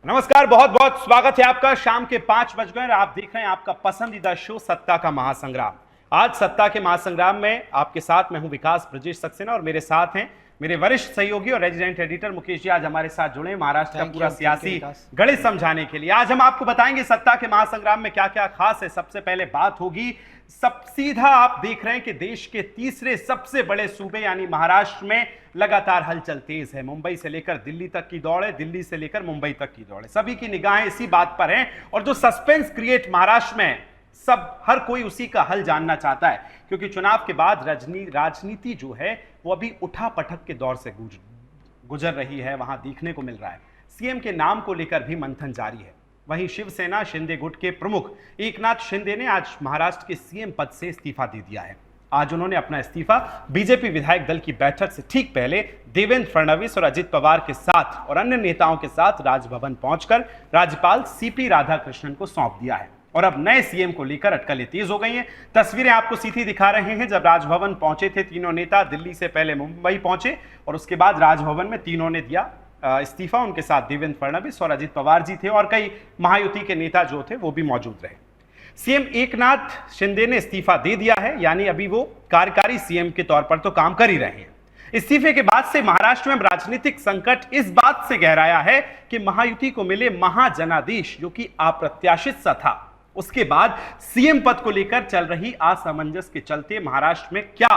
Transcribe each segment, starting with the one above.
नमस्कार, बहुत बहुत स्वागत है आपका। शाम के 5 बज गए और आप देख रहे हैं आपका पसंदीदा शो सत्ता का महासंग्राम। आज सत्ता के महासंग्राम में आपके साथ मैं हूं विकास ब्रजेश सक्सेना और मेरे साथ हैं मेरे वरिष्ठ सहयोगी और रेजिडेंट एडिटर मुकेश जी। आज हमारे साथ जुड़े महाराष्ट्र का पूरा सियासी गणित समझाने के लिए। आज हम आपको बताएंगे सत्ता के महासंग्राम में क्या क्या खास है। सबसे पहले बात होगी सब सीधा, आप देख रहे हैं कि देश के तीसरे सबसे बड़े सूबे यानी महाराष्ट्र में लगातार हलचल तेज है। मुंबई से लेकर दिल्ली तक की दौड़ है, दिल्ली से लेकर मुंबई तक की दौड़ है। सभी की निगाहें इसी बात पर हैं और जो सस्पेंस क्रिएट महाराष्ट्र में सब हर कोई उसी का हल जानना चाहता है, क्योंकि चुनाव के बाद राजनीति जो है वो अभी उठा पटक के दौर से गुजर रही है। वहां देखने को मिल रहा है सीएम के नाम को लेकर भी मंथन जारी है। वहीं शिवसेना शिंदे गुट के प्रमुख एकनाथ शिंदे ने आज महाराष्ट्र के सीएम पद से इस्तीफा दे दिया है। आज उन्होंने अपना इस्तीफा बीजेपी विधायक दल की बैठक से ठीक पहले देवेंद्र फडणवीस और अजित पवार के साथ और अन्य नेताओं के साथ राजभवन पहुंचकर राज्यपाल सीपी राधाकृष्णन को सौंप दिया है। और अब नए सीएम को लेकर अटकलें तेज हो गई हैं। तस्वीरें आपको सीधी दिखा रहे हैं। जब राजभवन पहुंचे थे तीनों नेता, दिल्ली से पहले मुंबई पहुंचे और उसके बाद राजभवन में तीनों ने दिया इस्तीफा। उनके साथ देवेंद्र फडणवीस और अजित पवार जी थे और कई महायुति के नेता जो थे वो भी मौजूद रहे। सीएम एकनाथ शिंदे ने इस्तीफा दे दिया है, यानी अभी वो कार्यकारी सीएम के तौर पर तो काम कर ही रहे हैं। इस्तीफे के बाद से महाराष्ट्र में राजनीतिक संकट इस बात से गहराया है कि महायुति को मिले महाजनादेश जो कि अप्रत्याशित सा था, उसके बाद सीएम पद को लेकर चल रही असमंजस के चलते महाराष्ट्र में क्या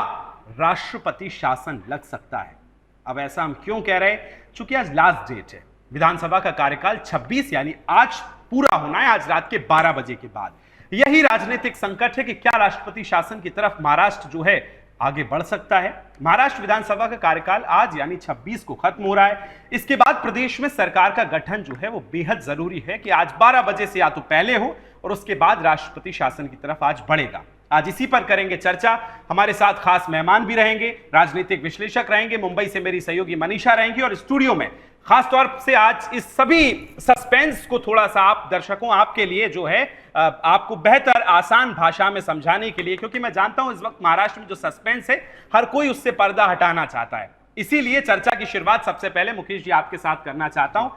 राष्ट्रपति शासन लग सकता है। अब ऐसा हम क्यों कह रहे हैं? चूंकि आज लास्ट डेट है, विधानसभा का कार्यकाल 26 यानी आज पूरा होना है, आज रात के 12 बजे के बाद। यही राजनीतिक संकट है कि क्या राष्ट्रपति शासन की तरफ महाराष्ट्र जो है आगे बढ़ सकता है। महाराष्ट्र विधानसभा का कार्यकाल आज यानी 26 को खत्म हो रहा है। इसके बाद प्रदेश में सरकार का गठन जो है वो बेहद जरूरी है कि आज 12 बजे से या तो पहले हो और उसके बाद राष्ट्रपति शासन की तरफ आज बढ़ेगा। आज इसी पर करेंगे चर्चा। हमारे साथ खास मेहमान भी रहेंगे, राजनीतिक विश्लेषक रहेंगे। मुंबई से मेरी सहयोगी मनीषा रहेंगी और स्टूडियो में खास तौर से आज इस सभी सस्पेंस को थोड़ा सा आप दर्शकों आपके लिए जो है आपको बेहतर आसान भाषा में समझाने के लिए, क्योंकि मैं जानता हूं इस वक्त महाराष्ट्र में जो सस्पेंस है हर कोई उससे पर्दा हटाना चाहता है। इसीलिए चर्चा की शुरुआत सबसे पहले मुकेश जी आपके साथ करना चाहता हूं।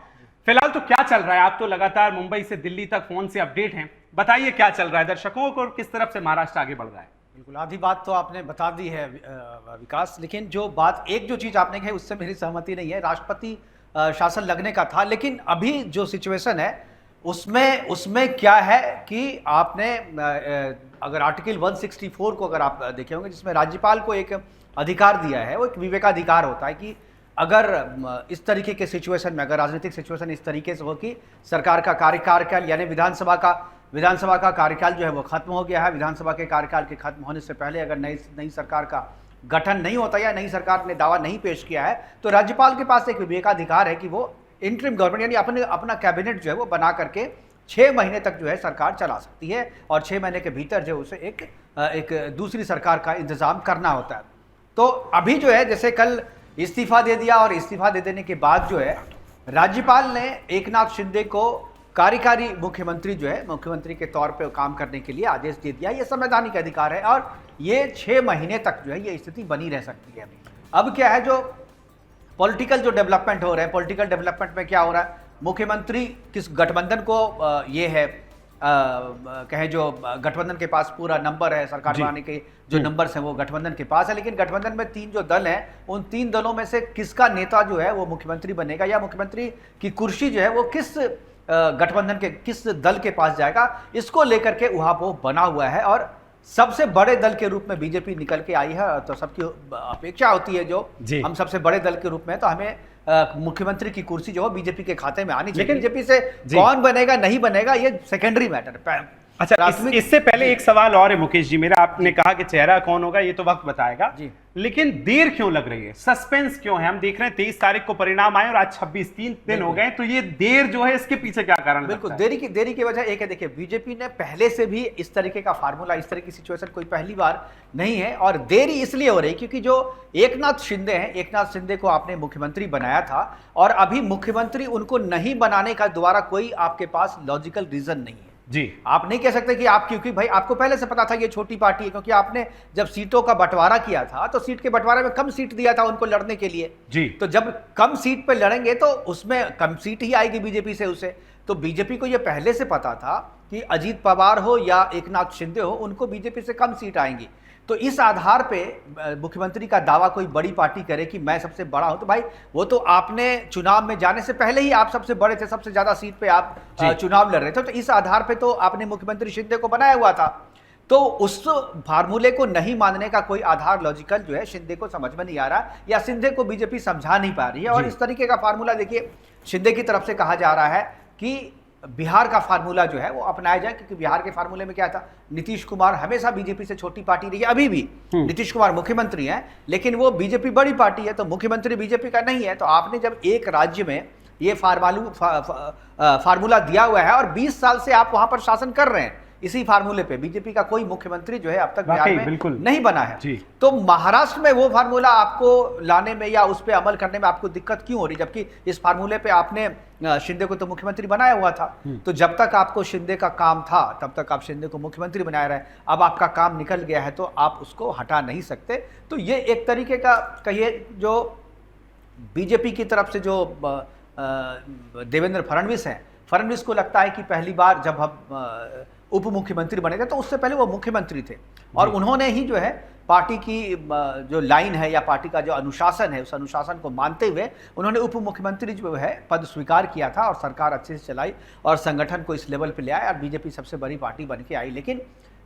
फिलहाल तो क्या चल रहा है? आप तो लगातार मुंबई से दिल्ली तक फोन से अपडेट हैं, बताइए क्या चल रहा है दर्शकों को और किस तरफ से महाराष्ट्र आगे बढ़ रहा है। बिल्कुल, आधी बात तो आपने बता दी है विकास, लेकिन जो बात एक जो चीज आपने कही उससे मेरी सहमति नहीं है। राष्ट्रपति शासन लगने का था, लेकिन अभी जो सिचुएशन है उसमें क्या है कि आपने अगर आर्टिकल 164 को अगर आप देखे होंगे, जिसमें राज्यपाल को एक अधिकार दिया है, वो एक विवेकाधिकार होता है कि अगर इस तरीके के सिचुएशन में, अगर राजनीतिक सिचुएशन इस तरीके से हो कि सरकार का कार्यकाल यानी विधानसभा का कार्यकाल जो है वो खत्म हो गया है, विधानसभा के कार्यकाल के खत्म होने से पहले अगर नई सरकार का गठन नहीं होता या नई सरकार ने दावा नहीं पेश किया है, तो राज्यपाल के पास एक विवेकाधिकार है कि वो इंटरिम गवर्नमेंट यानी अपना कैबिनेट जो है वो बना करके 6 महीने तक जो है सरकार चला सकती है और 6 महीने के भीतर जो उसे एक दूसरी सरकार का इंतजाम करना होता है। तो अभी जो है जैसे कल इस्तीफा दे दिया और इस्तीफा दे देने के बाद जो है राज्यपाल ने एकनाथ शिंदे को कार्यकारी मुख्यमंत्री जो है मुख्यमंत्री के तौर पे काम करने के लिए आदेश दे दिया। ये संवैधानिक अधिकार है और ये 6 महीने तक जो है ये स्थिति बनी रह सकती है। अब क्या है, जो पॉलिटिकल जो डेवलपमेंट हो रहे हैं, पॉलिटिकल डेवलपमेंट में क्या हो रहा है, मुख्यमंत्री किस गठबंधन को ये है कहें जो गठबंधन के पास पूरा नंबर है, सरकार बनाने के जो नंबर्स हैं वो गठबंधन के पास है, लेकिन गठबंधन में 3 जो दल हैं उन 3 दलों में से किसका नेता जो है वो मुख्यमंत्री बनेगा या मुख्यमंत्री की कुर्सी जो है वो किस गठबंधन के किस दल के पास जाएगा, इसको लेकर के उहापोह बना हुआ है। और सबसे बड़े दल के रूप में बीजेपी निकल के आई है, तो सबकी अपेक्षा होती है जो हम सबसे बड़े दल के रूप में, तो हमें मुख्यमंत्री की कुर्सी जो है बीजेपी के खाते में आनी चाहिए। लेकिन बीजेपी से कौन बनेगा नहीं बनेगा ये सेकेंडरी मैटर है। अच्छा, इससे पहले एक सवाल और है मुकेश जी मेरा। आपने कहा कि चेहरा कौन होगा ये तो वक्त बताएगा जी, लेकिन देर क्यों लग रही है, सस्पेंस क्यों है? हम देख रहे हैं 23 तारीख को परिणाम आए और आज 26 3 दिन हो गए, तो ये देर जो है इसके पीछे क्या कारण? बिल्कुल, देरी की वजह एक है, देखिए बीजेपी ने पहले से भी इस तरीके का फार्मूला, इस तरह की सिचुएशन कोई पहली बार नहीं है। और देरी इसलिए हो रही क्योंकि जो एकनाथ शिंदे हैं, एकनाथ शिंदे को आपने मुख्यमंत्री बनाया था और अभी मुख्यमंत्री उनको नहीं बनाने का दोबारा कोई आपके पास लॉजिकल रीजन नहीं है। जी। आप नहीं कह सकते कि आप, क्योंकि भाई आपको पहले से पता था ये छोटी पार्टी है, क्योंकि आपने जब सीटों का बंटवारा किया था तो सीट के बंटवारे में कम सीट दिया था उनको लड़ने के लिए। जी। तो जब कम सीट पे लड़ेंगे तो उसमें कम सीट ही आएगी बीजेपी से उसे। तो बीजेपी को ये पहले से पता था कि अजीत पवार हो या एकनाथ शिंदे हो, उनको बीजेपी से कम सीट आएंगी। तो इस आधार पे मुख्यमंत्री का दावा कोई बड़ी पार्टी करे कि मैं सबसे बड़ा हूं, तो भाई वो तो आपने चुनाव में जाने से पहले ही आप सबसे बड़े थे, सबसे ज्यादा सीट पे आप चुनाव लड़ रहे थे। तो इस आधार पे तो आपने मुख्यमंत्री शिंदे को बनाया हुआ था। तो उस फार्मूले को नहीं मानने का कोई आधार लॉजिकल जो है शिंदे को समझ में नहीं आ रहा, या शिंदे को बीजेपी समझा नहीं पा रही है। और इस तरीके का फार्मूला देखिए शिंदे की तरफ से कहा जा रहा है कि बिहार का फार्मूला जो है वो अपनाया जाए, क्योंकि बिहार के फार्मूले में क्या था, नीतीश कुमार हमेशा बीजेपी से छोटी पार्टी रही है, अभी भी नीतीश कुमार मुख्यमंत्री हैं, लेकिन वो बीजेपी बड़ी पार्टी है, तो मुख्यमंत्री बीजेपी का नहीं है। तो आपने जब एक राज्य में ये फार्मूला दिया हुआ है और 20 साल से आप वहां पर शासन कर रहे हैं इसी फार्मूले पे, बीजेपी का कोई मुख्यमंत्री जो है अब तक बिहार में नहीं बना है। तो महाराष्ट्र में वो फार्मूला आपको लाने में या उस पर अमल करने में आपको दिक्कत क्यों हो रही, जबकि इस फार्मूले पे आपने शिंदे को तो मुख्यमंत्री बनाया हुआ था। तो जब तक आपको शिंदे का काम था तब तक आप शिंदे को मुख्यमंत्री बनाए रहे। अब आपका काम निकल गया है तो आप उसको हटा नहीं सकते। तो ये एक तरीके का कहिए जो बीजेपी की तरफ से जो देवेंद्र फडणवीस हैं, फडणवीस को लगता है कि पहली बार जब हम उप मुख्यमंत्री बने थे तो उससे पहले वो मुख्यमंत्री थे, और उन्होंने ही जो है पार्टी की जो लाइन है या पार्टी का जो अनुशासन है उस अनुशासन को मानते हुए उन्होंने उप मुख्यमंत्री जो है पद स्वीकार किया था, और सरकार अच्छे से चलाई और संगठन को इस लेवल पे ले आया और बीजेपी सबसे बड़ी पार्टी बन के आई। लेकिन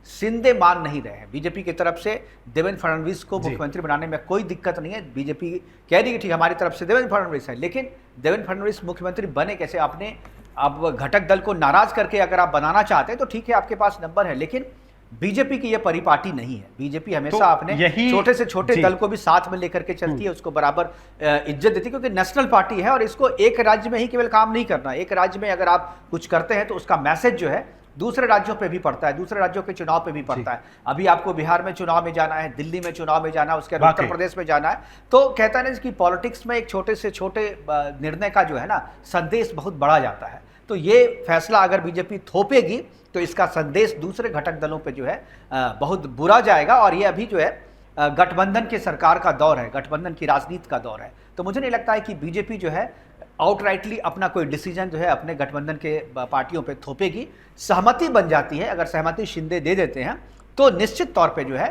शिंदे मान नहीं रहे हैं। बीजेपी की तरफ से देवेंद्र फडणवीस को मुख्यमंत्री बनाने में कोई दिक्कत नहीं है। बीजेपी कह रही है ठीक हमारी तरफ से देवेंद्र फडणवीस है, लेकिन देवेंद्र फडणवीस मुख्यमंत्री बने कैसे? आपने अब घटक दल को नाराज करके अगर आप बनाना चाहते हैं तो ठीक है, आपके पास नंबर है, लेकिन बीजेपी की यह परिपाटी नहीं है। बीजेपी हमेशा अपने छोटे से छोटे दल को भी साथ में लेकर के चलती है, उसको बराबर इज्जत देती है, क्योंकि नेशनल पार्टी है और इसको एक राज्य में ही केवल काम नहीं करना। एक राज्य में अगर आप कुछ करते हैं तो उसका मैसेज जो है दूसरे राज्यों पे भी पड़ता है, दूसरे राज्यों के चुनाव पे भी पड़ता है। अभी आपको बिहार में चुनाव में जाना है, दिल्ली में चुनाव में जाना है, उसके बाद उत्तर प्रदेश में जाना है। तो कहता है कि पॉलिटिक्स में एक छोटे से छोटे निर्णय का जो है ना संदेश बहुत बड़ा जाता है। तो ये फैसला अगर बीजेपी थोपेगी तो इसका संदेश दूसरे घटक दलों पे जो है बहुत बुरा जाएगा। और ये अभी जो है गठबंधन के सरकार का दौर है, गठबंधन की राजनीति का दौर है। तो मुझे नहीं लगता है कि बीजेपी जो है आउटराइटली अपना कोई डिसीजन जो है अपने गठबंधन के पार्टियों पे थोपेगी। सहमति बन जाती है, अगर सहमति शिंदे दे देते हैं तो निश्चित तौर पे जो है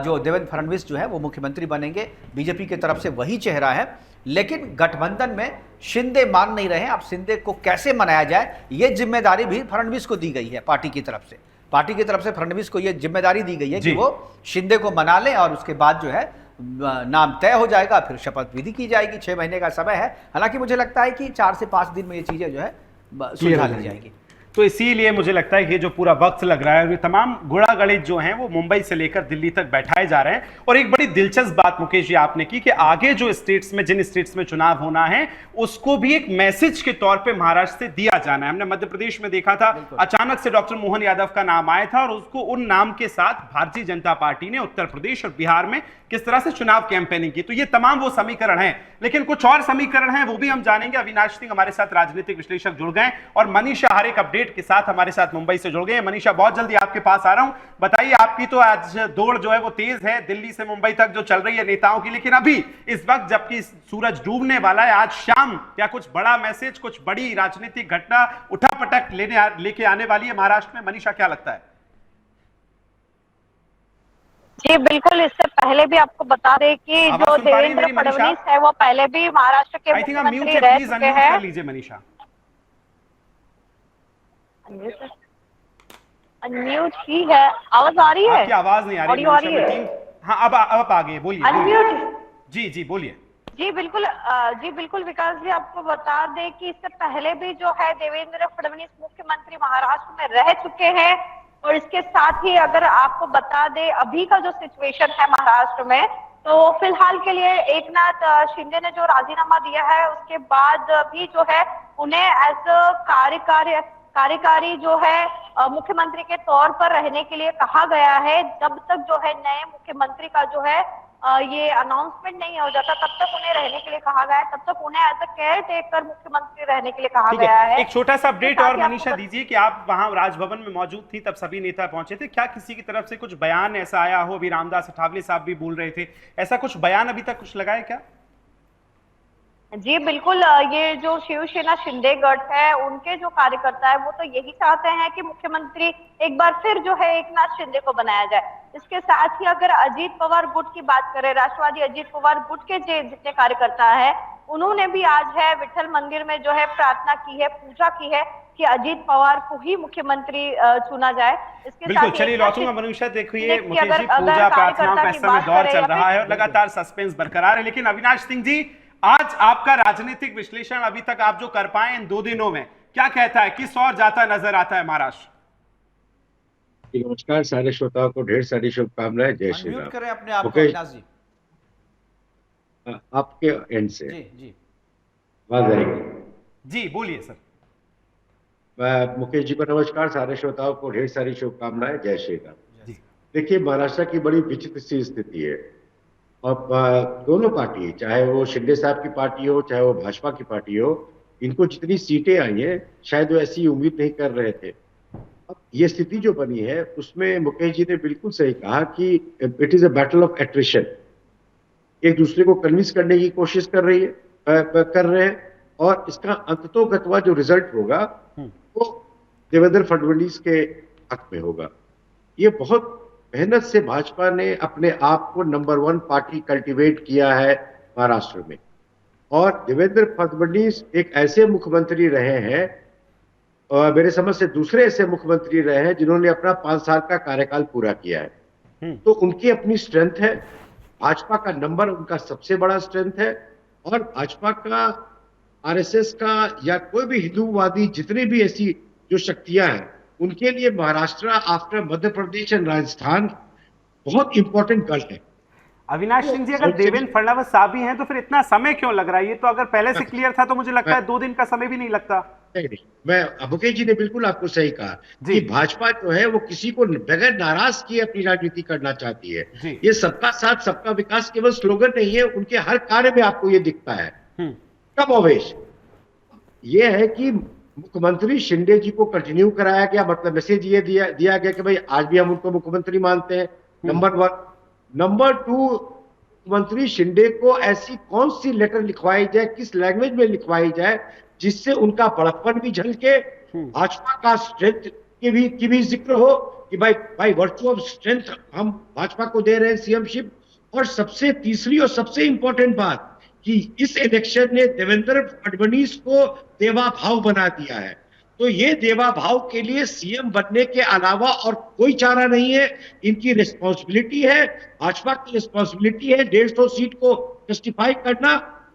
जो देवेंद्र फडणवीस जो है वो मुख्यमंत्री बनेंगे। बीजेपी की तरफ से वही चेहरा है, लेकिन गठबंधन में शिंदे मान नहीं रहे हैं। अब शिंदे को कैसे मनाया जाए ये जिम्मेदारी भी फडणवीस को दी गई है पार्टी की तरफ से। पार्टी की तरफ से फडणवीस को ये जिम्मेदारी दी गई है कि वो शिंदे को मना लें और उसके बाद जो है नाम तय हो जाएगा, फिर शपथ विधि की जाएगी। 6 महीने का समय है। हालांकि मुझे लगता है कि 4 से 5 दिन में ये चीजें जो है सुलझा ली जाएगी। तो इसीलिए मुझे लगता है कि ये जो पूरा वक्त लग रहा है, ये तमाम गुणा गणित जो हैं वो मुंबई से लेकर दिल्ली तक बैठाए जा रहे हैं। और एक बड़ी दिलचस्प बात मुकेश जी आपने की कि आगे जो स्टेट्स में, जिन स्टेट्स में चुनाव होना है उसको भी एक मैसेज के तौर पे महाराष्ट्र से दिया जाना है। हमने मध्य प्रदेश में देखा था, अचानक से डॉक्टर मोहन यादव का नाम आया था और उसको उन नाम के साथ भारतीय जनता पार्टी ने उत्तर प्रदेश और बिहार में किस तरह से चुनाव कैंपेनिंग की। तो ये तमाम वो समीकरण हैं, लेकिन कुछ और समीकरण हैं वो भी हम जानेंगे। अविनाश सिंह हमारे साथ राजनीतिक विश्लेषक जुड़ गए और मनीषा हर एक अपडेट के साथ हमारे साथ मुंबई से जुड़ गए। मनीषा, बहुत जल्दी आपके पास आ रहा हूं। बताइए, आपकी तो आज दौड़ जो है वो तेज है दिल्ली से मुंबई तक जो चल रही है नेताओं की, लेकिन अभी इस वक्त जबकि सूरज डूबने वाला है, आज शाम क्या कुछ बड़ा मैसेज, कुछ बड़ी राजनीतिक घटना उठापटक लेके आने वाली है महाराष्ट्र में? मनीषा, क्या लगता है? जी बिल्कुल, इससे पहले भी आपको बता दें कि जो देवेंद्र फडणवीस है वो पहले भी महाराष्ट्र के मुख्यमंत्री रह चुके हैं। कर लीजिए मनीषा। अनम्यूट ही है, आवाज आ रही है? आपकी आवाज नहीं आ रही है। हाँ, अब आ गई, बोलिए। अनम्यूट। जी बोलिए। जी बिल्कुल विकास जी, आपको बता दें कि इससे पहले भी जो है देवेंद्र फडणवीस मुख्यमंत्री महाराष्ट्र में रह चुके हैं। और इसके साथ ही अगर आपको बता दें अभी का जो सिचुएशन है महाराष्ट्र में, तो फिलहाल के लिए एकनाथ शिंदे ने जो राजीनामा दिया है उसके बाद भी जो है उन्हें एज कार्यकारी जो है मुख्यमंत्री के तौर पर रहने के लिए कहा गया है, जब तक जो है नए मुख्यमंत्री का जो है ये अनाउंसमेंट नहीं हो जाता तब तक उन्हें रहने के लिए कहा गया है, तब तक उन्हें एज अ केयर टेकर मुख्यमंत्री रहने के लिए कहा ठीक गया है। एक छोटा सा अपडेट और साथ ही आपको मनीषा दीजिए कि आप वहां राजभवन में मौजूद थी, तब सभी नेता पहुंचे थे, क्या किसी की तरफ से कुछ बयान ऐसा आया हो? अभी रामदास अठावले साहब भी बोल रहे थे, ऐसा कुछ बयान अभी तक कुछ लगा है क्या? जी बिल्कुल, ये जो शिवसेना शिंदे गठ है उनके जो कार्यकर्ता है वो तो यही चाहते हैं कि मुख्यमंत्री एक बार फिर जो है एकनाथ शिंदे को बनाया जाए। इसके साथ ही अगर अजीत पवार गुट की बात करें, राष्ट्रवादी अजीत पवार गुट के जितने कार्यकर्ता है उन्होंने भी आज है विठल मंदिर में जो है प्रार्थना की है, पूजा की है कि अजीत पवार को ही मुख्यमंत्री चुना जाए। इसके बिल्कुल, साथ चलिए लौटूंगा मनुष्य। देखिए मुकेश जी, पूजा प्रार्थनाओं का इस समय दौर चल रहा है और लगातार सस्पेंस बरकरार है, लेकिन अविनाश सिंह जी, आज आपका राजनीतिक विश्लेषण अभी तक आप जो कर पाए इन 2 दिनों में, क्या कहता है, किस ओर जाता नजर आता है महाराष्ट्र? नमस्कार, सारे श्रोताओं को ढेर सारी शुभकामनाएं। जय श्री अनम्यूट राम। करें अपने आप को मुकेश, अविनाश जी। आपके एंड से जी जी आवाज आएगी? जी बोलिए सर। मुकेश जी को नमस्कार, सारे श्रोताओं को ढेर सारी शुभकामनाएं। जय श्री राम। जी देखिए, महाराष्ट्र की बड़ी विचित्र सी स्थिति है और दोनों पार्टी, चाहे वो शिंदे साहब की पार्टी हो चाहे वो भाजपा की पार्टी हो, इनको जितनी सीटें आई हैं शायद वो ऐसी उम्मीद नहीं कर रहे थे। अब ये स्थिति जो बनी है उसमें मुकेश जी ने बिल्कुल सही कहा कि it is a battle of attrition. एक दूसरे को कन्विंस करने की कोशिश कर रहे हैं और इसका अंततोगत्वा जो रिजल्ट होगा वो देवेंद्र फडणवीस के हक में होगा। ये बहुत मेहनत से भाजपा ने अपने आप को नंबर 1 पार्टी कल्टीवेट किया है महाराष्ट्र में, और देवेंद्र फडणवीस एक ऐसे मुख्यमंत्री रहे हैं, और मेरे समझ से दूसरे ऐसे मुख्यमंत्री रहे हैं जिन्होंने अपना 5 साल का कार्यकाल पूरा किया है। तो उनकी अपनी स्ट्रेंथ है, भाजपा का नंबर उनका सबसे बड़ा स्ट्रेंथ है, और भाजपा का, आरएसएस का या कोई भी हिंदूवादी जितने भी ऐसी जो शक्तियां हैं उनके लिए महाराष्ट्र आफ्टर मध्य प्रदेश एंड राजस्थान बहुत इंपॉर्टेंट गढ़ है। अविनाश सिंह जी, अगर देवेंद्र फडणवीस साहब ही हैं तो फिर इतना समय क्यों लग रहा है? ये तो अगर पहले से क्लियर था तो मुझे लगता है 2 दिन का समय भी नहीं लगता। नहीं, मैं मुकेश जी ने बिल्कुल आपको सही कहा कि भाजपा जो है वो किसी को बगैर नाराज किए अपनी राजनीति करना चाहती है। ये सबका साथ सबका विकास केवल स्लोगन नहीं है, उनके हर कार्य में आपको ये दिखता है। कमोवेश ये है कि मुख्यमंत्री शिंदे जी को कंटिन्यू कराया गया, मतलब मैसेज ये दिया गया कि भाई आज भी हम उनको मुख्यमंत्री मानते हैं, नंबर 1। नंबर 2, मुख्यमंत्री शिंदे को ऐसी कौन सी लेटर लिखवाई जाए, किस लैंग्वेज में लिखवाई जाए जिससे उनका बड़प्पन भी झलके, भाजपा का स्ट्रेंथ की भी जिक्र हो कि भाई वर्चू ऑफ स्ट्रेंथ हम भाजपा को दे रहे हैं सीएमशिप। और सबसे तीसरी और सबसे इंपॉर्टेंट बात कि इस इलेक्शन ने देवेंद्र फडणवीस को देवा भाव बना दिया है। तो ये देवा भाव के लिए सीएम बनने के अलावा और कोई चारा नहीं है। इनकी रिस्पॉन्सिबिलिटी है, भाजपा की रिस्पॉन्सिबिलिटी है 150 सीट को जस्टिफाई करना,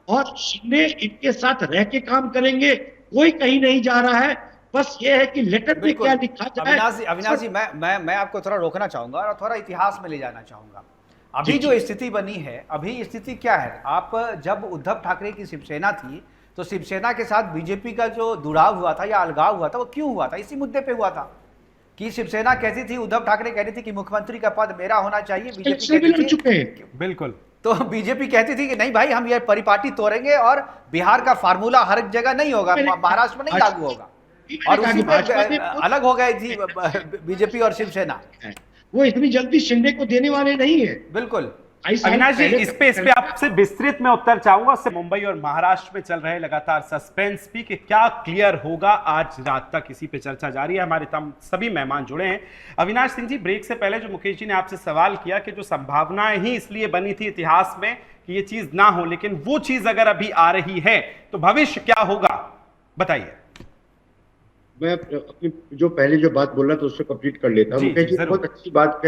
और शिंदे इनके साथ रह के काम करेंगे। कोई कहीं नहीं जा रहा है, बस ये है कि लेटर में क्या लिखा जाए। अविनाश जी, मैं आपको थोड़ा रोकना चाहूंगा और थोड़ा इतिहास में ले जाना चाहूंगा। अभी जो स्थिति बनी है, अभी स्थिति क्या है? आप जब उद्धव ठाकरे की शिवसेना थी तो शिवसेना के साथ बीजेपी का जो जुड़ाव हुआ था या अलगाव हुआ था, वो क्यों हुआ था? इसी मुद्दे पे हुआ था कि शिवसेना कहती थी, उद्धव ठाकरे कहती थी कि मुख्यमंत्री का पद मेरा होना चाहिए, बीजेपी कहती थी, बिल्कुल, तो बीजेपी कहती थी कि नहीं भाई, हम ये परिपाटी तोड़ेंगे और बिहार का फार्मूला हर जगह नहीं होगा, महाराष्ट्र में नहीं लागू होगा। और उसी पे अलग हो गई थी बीजेपी और शिवसेना। वो इतनी जल्दी शिंदे को देने वाले नहीं है। बिल्कुल। अविनाश जी, इस पे आपसे विस्तृत में उत्तर चाहूंगा। उससे मुंबई और महाराष्ट्र में चल रहे लगातार सस्पेंस भी कि क्या क्लियर होगा, आज रात तक इसी पे चर्चा जारी है। हमारे सभी मेहमान जुड़े हैं। अविनाश सिंह जी, ब्रेक से पहले जो मुकेश जी ने आपसे सवाल किया कि जो संभावनाएं ही इसलिए बनी थी इतिहास में कि ये चीज ना हो, लेकिन वो चीज अगर अभी आ रही है तो भविष्य क्या होगा, बताइए। मैं अपनी जो पहले जो बात बोल रहा था उसको कंप्लीट कर लेता हूँ। मुकेश जी ने बहुत अच्छी बात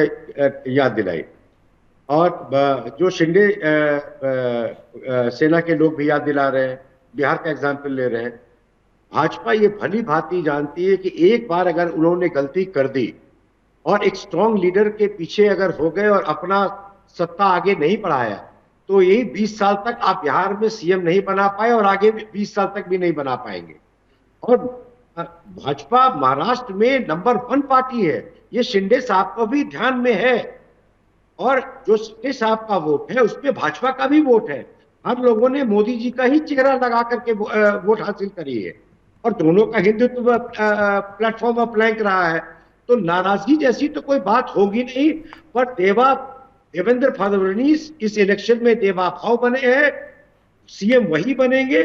याद दिलाई, और जो शिंदे सेना के लोग भी याद दिला रहे हैं, बिहार का एग्जाम्पल ले रहे हैं। भाजपा ये भली भांति जानती है कि एक बार अगर उन्होंने गलती कर दी और एक स्ट्रॉन्ग लीडर के पीछे अगर हो गए और अपना सत्ता आगे नहीं बढ़ाया, तो यही 20 साल तक आप बिहार में सीएम नहीं बना पाए और आगे 20 साल तक भी नहीं बना पाएंगे। और भाजपा महाराष्ट्र में नंबर 1 पार्टी है, ये शिंदे साहब को भी ध्यान में है। और जो शिंदे साहब का वोट है उसमें भाजपा का भी वोट है। हम लोगों ने मोदी जी का ही चेहरा लगा करके वोट हासिल करी है और दोनों का हिंदुत्व प्लेटफॉर्म अपलैंक रहा है, तो नाराजगी जैसी तो कोई बात होगी नहीं। पर देवेंद्र फडणवीस इस इलेक्शन में देवाभाव बने हैं, सीएम वही बनेंगे।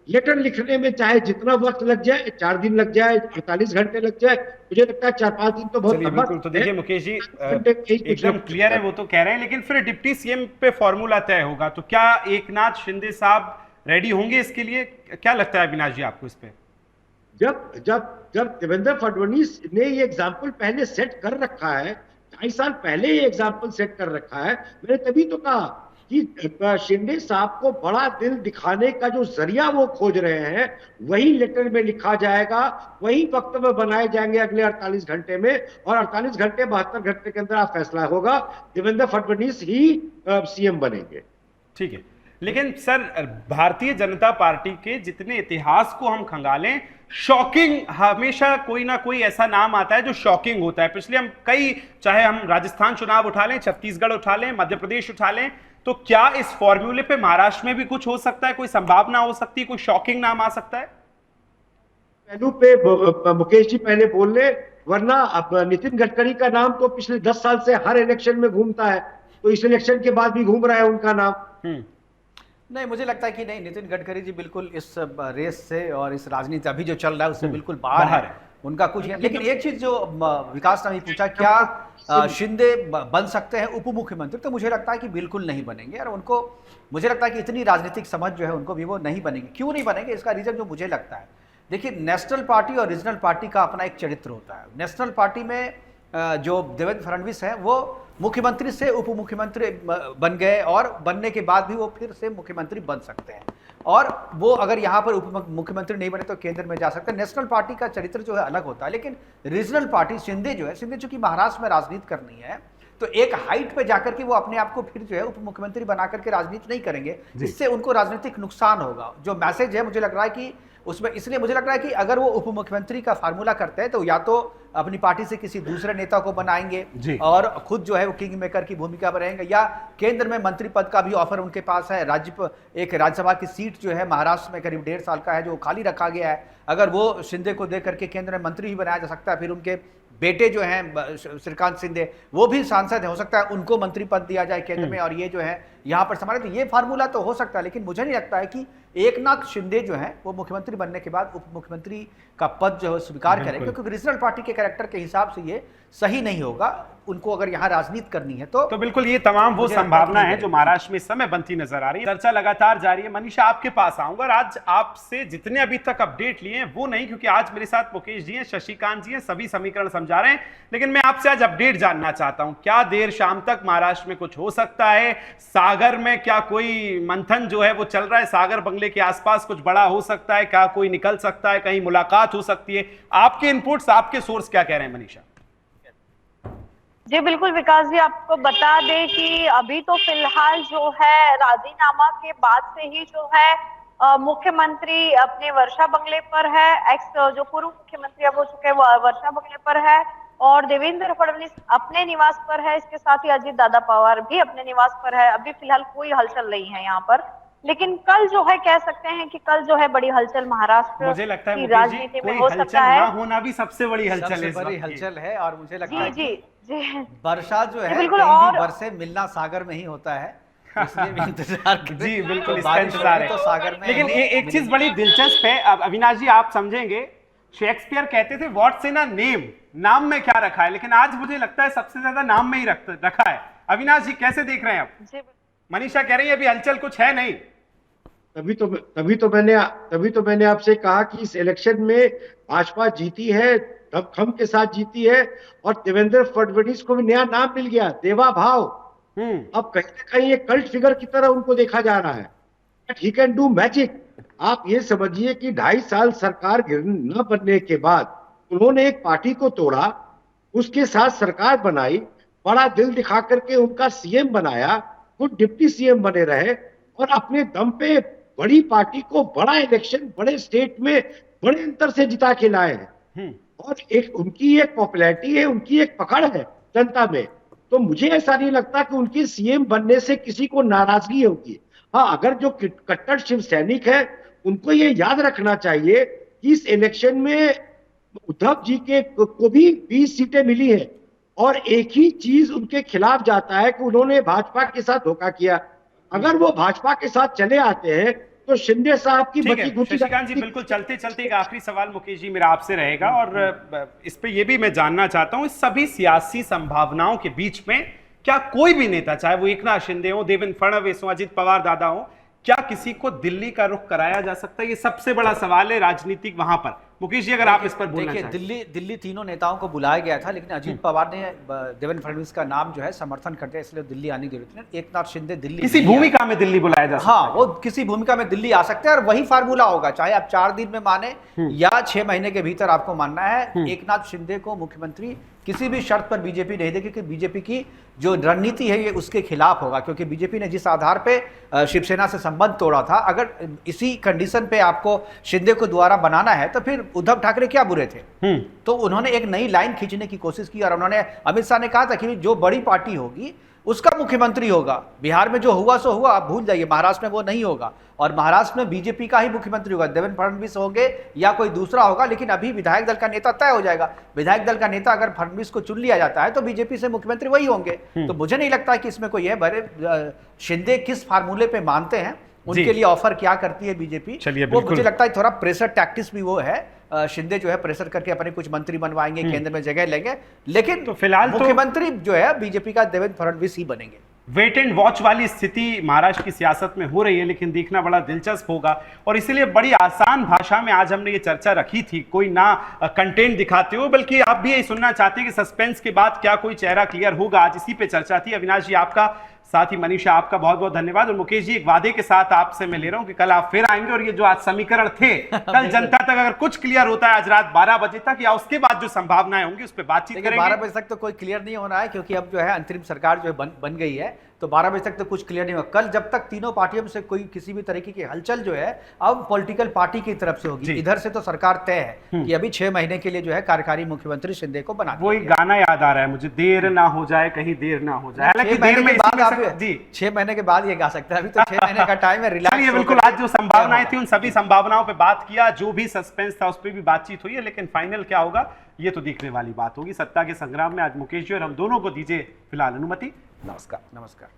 लेटर लिखने में चाहे जितना वक्त लग जाए, 4 दिन लग जाए, 48 घंटे लग जाए, मुझे लगता है 4-5 दिन तो बहुत चलिए लंबा बिल्कुल। तो देखिए मुकेश जी कुछ एकदम क्लियर है, वो तो कह रहे हैं, लेकिन फिर डिप्टी सीएम पे फॉर्मूला तय होगा, तो क्या एकनाथ शिंदे साहब रेडी होंगे इसके लिए? क्या लगता है अविनाश जी आपको इस पे? जब जब जब देवेंद्र फडणवीस ने ये एग्जाम्पल पहले सेट कर रखा है, 2.5 साल पहले ये एग्जाम्पल सेट कर रखा है, मैंने तभी तो कहा कि शिंदे साहब को बड़ा दिल दिखाने का जो जरिया वो खोज रहे हैं वही लेटर में लिखा जाएगा, वही वक्तव्य बनाए जाएंगे अगले 48 घंटे में, और 48 घंटे 72 घंटे के अंदर आप फैसला होगा, देवेंद्र फडणवीस ही सीएम बनेंगे। ठीक है, लेकिन सर भारतीय जनता पार्टी के जितने इतिहास को हम खंगालें, शॉकिंग हमेशा कोई ना कोई ऐसा नाम आता है जो शॉकिंग होता है। पिछले हम चाहे हम राजस्थान चुनाव उठा लें, छत्तीसगढ़ उठा लें, मध्य प्रदेश उठा लें, तो क्या इस फॉर्मूले पे महाराष्ट्र में भी कुछ हो सकता है? कोई संभावना हो सकती है, कोई शॉकिंग नाम आ सकता है? पहलू पे मुकेश जी पहले बोल ले, वरना अब नितिन गडकरी का नाम तो पिछले 10 साल से हर इलेक्शन में घूमता है, तो इस इलेक्शन के बाद भी घूम रहा है उनका नाम। नहीं, मुझे लगता है कि नहीं, नितिन गडकरी जी बिल्कुल इस रेस से और इस राजनीति अभी जो चल रहा है उससे बिल्कुल बाहर है, उनका कुछ है। लेकिन एक चीज जो विकास ने पूछा, क्या शिंदे बन सकते हैं उप मुख्यमंत्री, तो मुझे लगता है कि बिल्कुल नहीं बनेंगे, और उनको मुझे लगता है कि इतनी राजनीतिक समझ जो है उनको भी वो नहीं बनेंगे। क्यों नहीं बनेंगे, इसका रीजन जो मुझे लगता है, देखिए नेशनल पार्टी और रीजनल पार्टी का अपना एक चरित्र होता है। नेशनल पार्टी में जो देवेंद्र फडणवीस है वो मुख्यमंत्री से उप मुख्यमंत्री बन गए, और बनने के बाद भी वो फिर से मुख्यमंत्री बन सकते हैं, और वो अगर यहाँ पर उप मुख्यमंत्री नहीं बने तो केंद्र में जा सकते हैं। नेशनल पार्टी का चरित्र जो है अलग होता है, लेकिन रीजनल पार्टी शिंदे जो है, शिंदे चूंकि महाराष्ट्र में राजनीति करनी है, तो एक हाइट पे जाकर के वो अपने आप को फिर जो है उप मुख्यमंत्री बना करके राजनीति नहीं करेंगे, इससे उनको राजनीतिक नुकसान होगा। जो मैसेज है मुझे लग रहा है कि उसमें, इसलिए मुझे लग रहा है कि अगर वो उप मुख्यमंत्री का फार्मूला करते हैं तो या तो अपनी पार्टी से किसी दूसरे नेता को बनाएंगे और खुद जो है वो किंग मेकर की भूमिका में रहेंगे, या केंद्र में मंत्री पद का भी ऑफर उनके पास है। एक राज्यसभा की सीट जो है महाराष्ट्र में करीब 1.5 साल का है जो खाली रखा गया है, अगर वो शिंदे को दे करके केंद्र में मंत्री ही बनाया जा सकता है। फिर उनके बेटे जो हैं श्रीकांत शिंदे, वो भी सांसद है, हो सकता है उनको मंत्री पद दिया जाए केंद्र में, और ये जो है यहाँ पर संभाले, तो ये फार्मूला तो हो सकता है। लेकिन मुझे नहीं लगता है कि एकनाथ शिंदे जो है वो मुख्यमंत्री बनने के बाद उप मुख्यमंत्री का पद जो है स्वीकार करें, क्योंकि रीजनल पार्टी के कैरेक्टर के हिसाब से ये सही नहीं होगा। उनको अगर यहाँ राजनीति करनी है तो बिल्कुल ये तमाम वो संभावना है जो महाराष्ट्र में इस समय बनती नजर आ रही है। चर्चा लगातार जारी है। मनीषा, आपके पास आऊंगा, और आज आपसे जितने अभी तक अपडेट लिए हैं वो नहीं, क्योंकि आज मेरे साथ मुकेश जी हैं, शशिकांत जी हैं, सभी समीकरण समझा रहे हैं, लेकिन मैं आपसे आज अपडेट जानना चाहता हूं। क्या देर शाम तक महाराष्ट्र में कुछ हो सकता है? सागर में क्या कोई मंथन जो है वो चल रहा है? सागर बंगले के आसपास कुछ बड़ा हो सकता है? क्या कोई निकल सकता है? कहीं मुलाकात हो सकती है? आपके इनपुट्स, आपके सोर्स क्या कह रहे हैं मनीषा? जी बिल्कुल विकास जी, आपको बता दें कि अभी तो फिलहाल जो है राजीनामा के बाद से ही जो है मुख्यमंत्री अपने वर्षा बंगले पर है, एक्स जो पूर्व मुख्यमंत्री अब हो चुके हैं वो वर्षा बंगले पर है, और देवेंद्र फडणवीस अपने निवास पर है। इसके साथ ही अजित दादा पवार भी अपने निवास पर है। अभी फिलहाल कोई हलचल नहीं है यहाँ पर, लेकिन कल जो है कह सकते हैं कि कल जो है बड़ी हलचल महाराष्ट्र मुझे लगता है की राजनीति में हो सकता है। ना होना भी सबसे बड़ी हलचल है, बड़ी हलचल है, और मुझे लगता है जी जी वर्षा जो है बिल्कुल, कहीं और भी बरसे, मिलना सागर में ही होता है, इसलिए भी इंतजार करें। जी बिल्कुल, तो इसका बारिश इंतजार होगी तो है। सागर में लेकिन एक चीज बड़ी दिलचस्प है, अब अविनाश जी आप समझेंगे, शेक्सपियर कहते थे व्हाट्स इन अ नेम, नाम में क्या रखा है, लेकिन आज मुझे लगता है सबसे ज्यादा नाम में ही रखा है। अविनाश जी कैसे देख रहे हैं आप? मनीषा कह रही है अभी हलचल कुछ है नहीं। तभी तो मैंने आपसे कहा कि इस इलेक्शन में भाजपा जीती है, दमखम के साथ जीती है, और देवेंद्र फडणवीस को भी नया नाम मिल गया, देवा भाव। अब कहीं ना कहीं एक कल्ट फिगर की तरह उनको देखा जा रहा है, ही कैन डू मैजिक। आप ये समझिए कि 2.5 साल सरकार न बनने के बाद उन्होंने एक पार्टी को तोड़ा, उसके साथ सरकार बनाई, बड़ा दिल दिखा करके उनका सीएम बनाया, खुद डिप्टी सीएम बने रहे, और अपने दम पे बड़ी पार्टी को बड़ा इलेक्शन बड़े स्टेट में बड़े अंतर से जिता के लाए हैं। और एक उनकी एक पॉपुलैरिटी है, उनकी एक पकड़ है जनता में, तो मुझे ऐसा नहीं लगता कि उनकी सीएम बनने से किसी को नाराजगी होगी। हाँ, अगर जो कट्टर शिव सैनिक है उनको ये याद रखना चाहिए कि इस इलेक्शन में उद्धव जी को भी 20 सीटें मिली हैं और एक ही चीज उनके खिलाफ जाता है कि उन्होंने भाजपा के साथ धोखा किया। अगर वो भाजपा के साथ चले आते हैं तो शिंदे साहब की ठीक है बची खुची शशिकांत जी, बिल्कुल चलते चलते एक आखिरी सवाल मुकेश जी मेरा आपसे रहेगा, और इस पे ये भी मैं जानना चाहता हूं, इस सभी सियासी संभावनाओं के बीच में क्या कोई भी नेता, चाहे वो एकनाथ शिंदे हो, देवेंद्र फडणवीस हो, अजित पवार दादा हो, क्या किसी को दिल्ली का रुख कराया जा सकता है? ये सबसे बड़ा सवाल है राजनीतिक वहां पर। मुकेश जी, अगर आप इस पर बोलना देखिए, चाहें। दिल्ली तीनों नेताओं को बुलाया गया था, लेकिन अजीत पवार ने देवेंद्र फडणवीस का नाम जो है समर्थन करते हैं, इसलिए दिल्ली आने की जरूरत नहीं। एकनाथ शिंदे दिल्ली किसी भूमिका में दिल्ली बुलाया जा सकता है? हाँ, वो किसी भूमिका में दिल्ली आ सकते हैं और वही फार्मूला होगा, चाहे आप 4 दिन में माने या 6 महीने के भीतर आपको मानना है। एकनाथ शिंदे को मुख्यमंत्री किसी भी शर्त पर बीजेपी नहीं देगी, क्योंकि बीजेपी की जो रणनीति है ये उसके खिलाफ होगा, क्योंकि बीजेपी ने जिस आधार पे शिवसेना से संबंध तोड़ा था, अगर इसी कंडीशन पे आपको शिंदे को दोबारा बनाना है तो फिर उद्धव ठाकरे क्या बुरे थे? तो उन्होंने एक नई लाइन खींचने की कोशिश की और उन्होंने, अमित शाह ने कहा था कि जो बड़ी पार्टी होगी उसका मुख्यमंत्री होगा। बिहार में जो हुआ सो हुआ, आप भूल जाइए, महाराष्ट्र में वो नहीं होगा और महाराष्ट्र में बीजेपी का ही मुख्यमंत्री होगा, देवेंद्र फडणवीस होंगे या कोई दूसरा होगा, लेकिन अभी विधायक दल का नेता तय हो जाएगा। विधायक दल का नेता अगर फडणवीस को चुन लिया जाता है तो बीजेपी से मुख्यमंत्री वही होंगे। तो मुझे नहीं लगता कि इसमें कोई है। भले शिंदे किस फार्मूले पे मानते हैं, उनके लिए ऑफर क्या करती है बीजेपी, वो मुझे लगता है थोड़ा प्रेशर टैक्टिक्स भी वो है। शिंदे जो है प्रेशर करके अपने कुछ मंत्री बनवाएंगे, केंद्र में जगह लेंगे, लेकिन तो फिलहाल मुख्यमंत्री जो है बीजेपी का देवेंद्र फडणवीस ही बनेंगे। वेट एंड वॉच वाली स्थिति महाराष्ट्र की सियासत में हो रही है, लेकिन देखना बड़ा दिलचस्प होगा। और इसीलिए बड़ी आसान भाषा में आज हमने ये चर्चा रखी थी, कोई ना कंटेंट दिखाते हो, बल्कि आप भी यही सुनना चाहते हैं कि सस्पेंस के बाद क्या कोई चेहरा क्लियर होगा। आज इसी पे चर्चा थी। अविनाश जी आपका, साथ ही मनीषा आपका बहुत बहुत धन्यवाद। और मुकेश जी, एक वादे के साथ आपसे मैं ले रहा हूं कि कल आप फिर आएंगे और ये जो आज समीकरण थे कल जनता तक अगर कुछ क्लियर होता है आज रात 12 बजे तक या उसके बाद जो संभावनाएं होंगी उस पर बातचीत करेंगे। 12 बजे तक तो कोई क्लियर नहीं होना है, क्योंकि अब जो है अंतरिम सरकार जो है बन गई है, तो 12 बजे तक तो कुछ क्लियर नहीं होगा। कल जब तक तीनों पार्टियों में से कोई किसी भी तरीके की हलचल जो है अब पॉलिटिकल पार्टी की तरफ से होगी। इधर से तो सरकार तय है कि अभी 6 महीने के लिए जो है कार्यकारी मुख्यमंत्री शिंदे को बना। वो एक गाना याद आ रहा है मुझे, देर ना हो जाए कहीं देर ना हो जाए। हालांकि 6 महीने के बाद ये गा सकता है, अभी तो 6 महीने का टाइम है, रिलैक्स। बिल्कुल, आज जो संभावनाएं थी उन सभी संभावनाओं पे बात किया, जो भी सस्पेंस था उस पर भी बातचीत हुई है, लेकिन फाइनल क्या होगा ये तो देखने वाली बात होगी। सत्ता के संग्राम में आज मुकेश जी और हम दोनों को दीजिए फिलहाल अनुमति। नमस्कार।